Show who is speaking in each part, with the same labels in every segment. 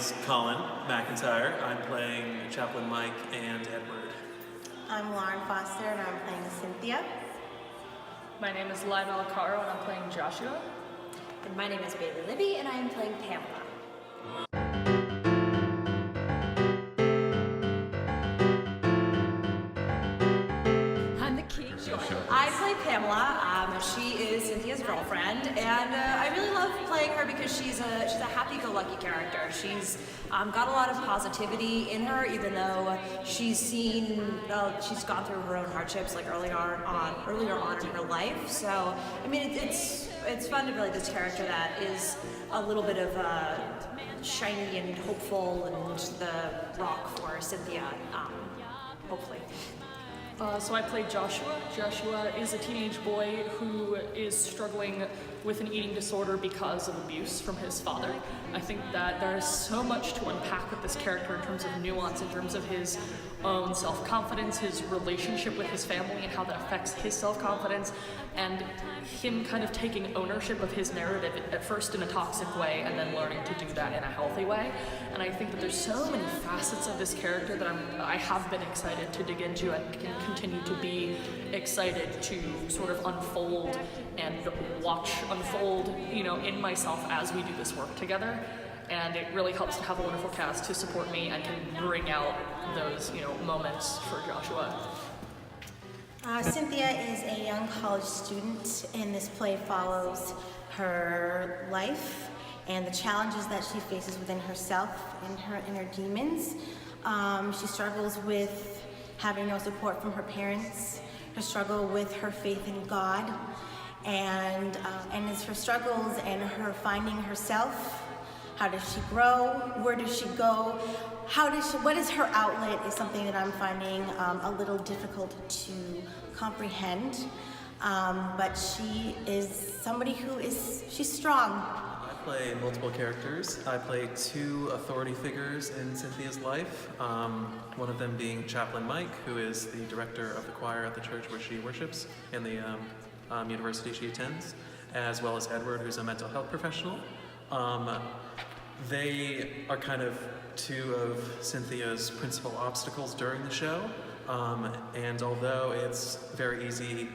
Speaker 1: is Colin McIntyre. I'm playing Chaplain Mike and Edward.
Speaker 2: I'm Lauren Foster and I'm playing Cynthia.
Speaker 3: My name is Lionel Caro and I'm playing Joshua.
Speaker 4: And my name is Bailey Libby and I am playing Pamela. I'm the king. I play Pamela. She is Cynthia's girlfriend, and I really love playing her because she's a happy-go-lucky character. She's got a lot of positivity in her, even though she's gone through her own hardships like earlier on in her life. So I mean, it's fun to be like this character that is a little bit of shiny and hopeful and the rock for Cynthia, hopefully.
Speaker 3: So I play Joshua. Joshua is a teenage boy who is struggling with an eating disorder because of abuse from his father. I think that there is so much to unpack with this character in terms of nuance, in terms of his own self-confidence, his relationship with his family and how that affects his self-confidence, and him kind of taking ownership of his narrative at first in a toxic way and then learning to do that in a healthy way. And I think that there's so many facets of this character that I have been excited to dig into and can continue to be excited to sort of unfold and watch unfold, in myself as we do this work together. And it really helps to have a wonderful cast to support me and can bring out those, moments for Joshua.
Speaker 2: Cynthia is a young college student, and this play follows her life and the challenges that she faces within herself and her inner demons. She struggles with having no support from her parents, her struggle with her faith in God, and it's her struggles and her finding herself. How does she grow? Where does she go? What is her outlet is something that I'm finding a little difficult to comprehend. But she is somebody she's strong.
Speaker 1: I play multiple characters. I play two authority figures in Cynthia's life. One of them being Chaplain Mike, who is the director of the choir at the church where she worships and the university she attends, as well as Edward, who's a mental health professional. They are kind of two of Cynthia's principal obstacles during the show, and although it's very easy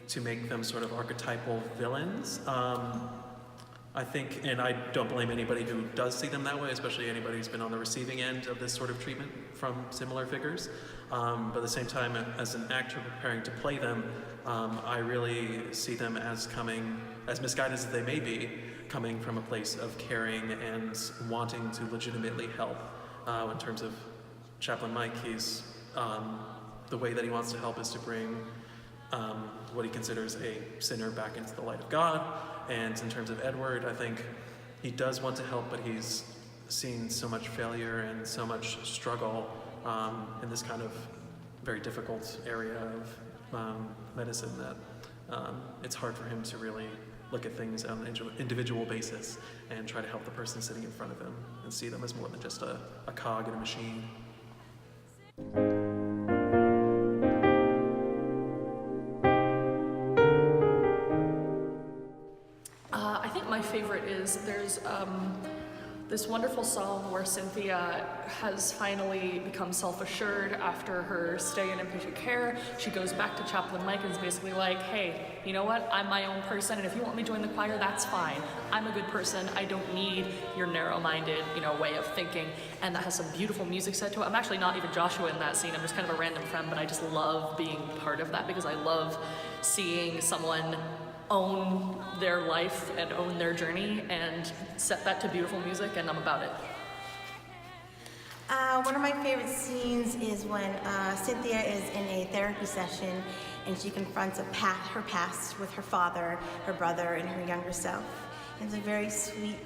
Speaker 1: to make them sort of archetypal villains, I think, and I don't blame anybody who does see them that way, especially anybody who's been on the receiving end of this sort of treatment from similar figures. But at the same time, as an actor preparing to play them, I really see them as coming, as misguided as they may be, coming from a place of caring and wanting to legitimately help. In terms of Chaplain Mike, he's the way that he wants to help is to bring what he considers a sinner back into the light of God. And in terms of Edward, I think he does want to help, but he's seen so much failure and so much struggle in this kind of very difficult area of medicine that it's hard for him to really look at things on an individual basis and try to help the person sitting in front of him and see them as more than just a cog in a machine.
Speaker 3: I think my favorite is there's this wonderful song where Cynthia has finally become self-assured after her stay in inpatient care. She goes back to Chaplain Mike and is basically like, hey, you know what? I'm my own person, and if you want me to join the choir, that's fine. I'm a good person. I don't need your narrow-minded, way of thinking. And that has some beautiful music set to it. I'm actually not even Joshua in that scene. I'm just kind of a random friend, but I just love being part of that because I love seeing someone own their life and own their journey and set that to beautiful music, and I'm about it.
Speaker 2: One of my favorite scenes is when Cynthia is in a therapy session and she confronts her past with her father, her brother, and her younger self. It's a very sweet,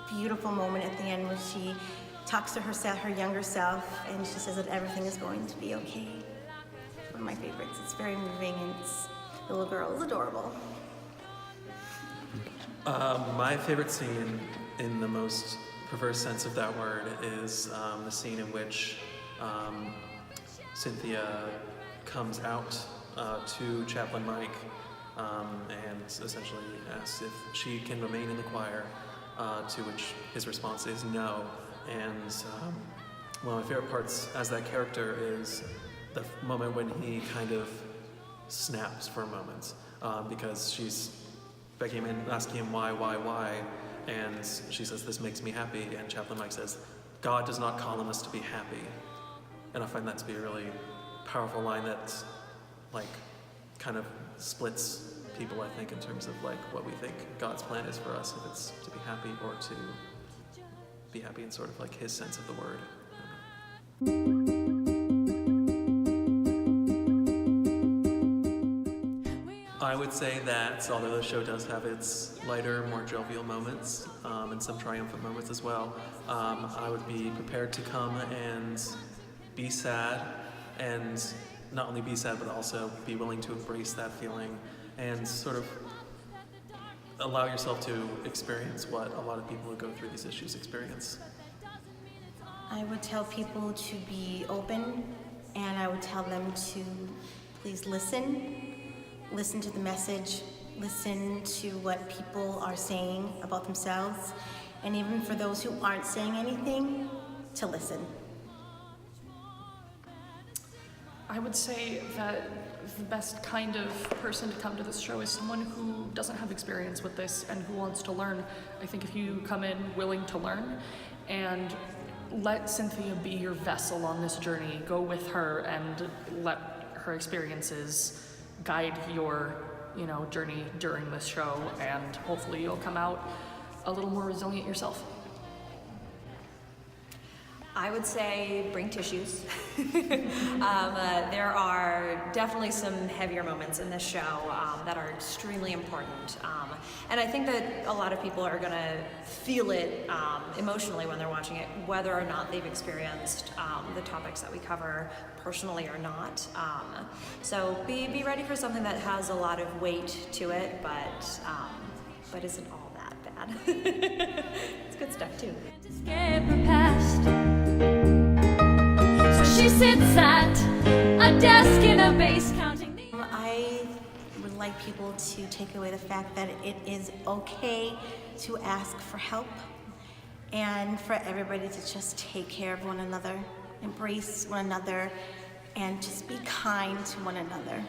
Speaker 2: beautiful moment at the end when she talks to her younger self, and she says that everything is going to be okay. One of my favorites. It's very moving, and the little girl is adorable.
Speaker 1: My favorite scene, in the most perverse sense of that word, is the scene in which Cynthia comes out to Chaplain Mike and essentially asks if she can remain in the choir, to which his response is no. And one of my favorite parts as that character is the moment when he kind of snaps for a moment, because she's begging him and asking him why, and she says, "This makes me happy," and Chaplain Mike says, "God does not call on us to be happy." And I find that to be a really powerful line that, like, kind of splits people, I think, in terms of, like, what we think God's plan is for us, if it's to be happy or to be happy in sort of, like, his sense of the word. I would say that although the show does have its lighter, more jovial moments, and some triumphant moments as well, I would be prepared to come and be sad, and not only be sad, but also be willing to embrace that feeling and sort of allow yourself to experience what a lot of people who go through these issues experience.
Speaker 2: I would tell people to be open, and I would tell them to please listen to the message, listen to what people are saying about themselves, and even for those who aren't saying anything, to listen.
Speaker 3: I would say that the best kind of person to come to this show is someone who doesn't have experience with this and who wants to learn. I think if you come in willing to learn and let Cynthia be your vessel on this journey, go with her and let her experiences guide your, journey during this show, and hopefully you'll come out a little more resilient yourself.
Speaker 4: I would say bring tissues. There are definitely some heavier moments in this show that are extremely important. And I think that a lot of people are going to feel it emotionally when they're watching it, whether or not they've experienced the topics that we cover personally or not. So be ready for something that has a lot of weight to it, but isn't all that bad. It's good stuff too.
Speaker 5: Escape her past. So she sits at a desk in a base counting the...
Speaker 2: I would like people to take away the fact that it is okay to ask for help, and for everybody to just take care of one another, embrace one another, and just be kind to one another.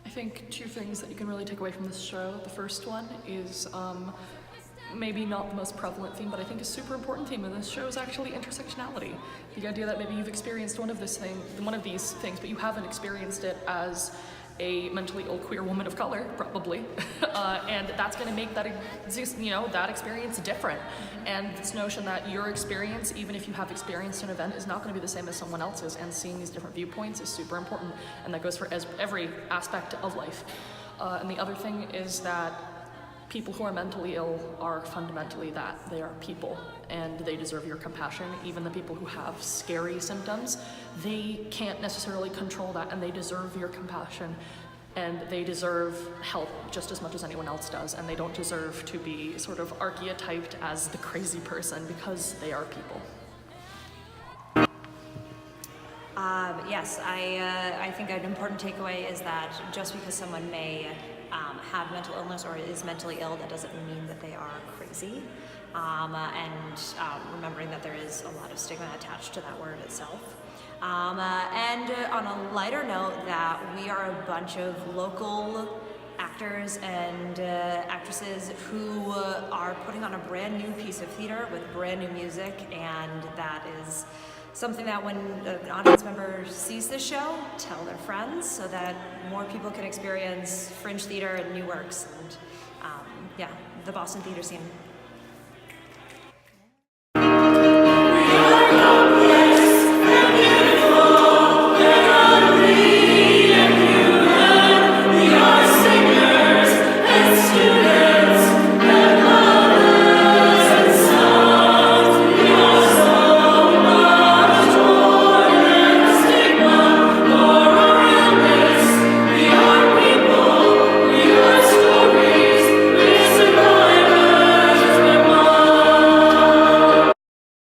Speaker 3: I think two things that you can really take away from this show. The first one is maybe not the most prevalent theme, but I think a super important theme in this show is actually intersectionality. The idea that maybe you've experienced one of these things, but you haven't experienced it as a mentally ill queer woman of color, probably, and that's going to make that that experience different. And this notion that your experience, even if you have experienced an event, is not going to be the same as someone else's, and seeing these different viewpoints is super important, and that goes for every aspect of life. And the other thing is that people who are mentally ill are fundamentally that. They are people, and they deserve your compassion. Even the people who have scary symptoms, they can't necessarily control that, and they deserve your compassion, and they deserve help just as much as anyone else does, and they don't deserve to be sort of archetyped as the crazy person, because they are people.
Speaker 4: Yes, I think an important takeaway is that just because someone may have mental illness or is mentally ill, that doesn't mean that they are crazy. And remembering that there is a lot of stigma attached to that word itself. And on a lighter note, that we are a bunch of local actors and actresses who are putting on a brand new piece of theater with brand new music, and that is something that when an audience member sees this show, tell their friends so that more people can experience fringe theater and new works, and the Boston theater scene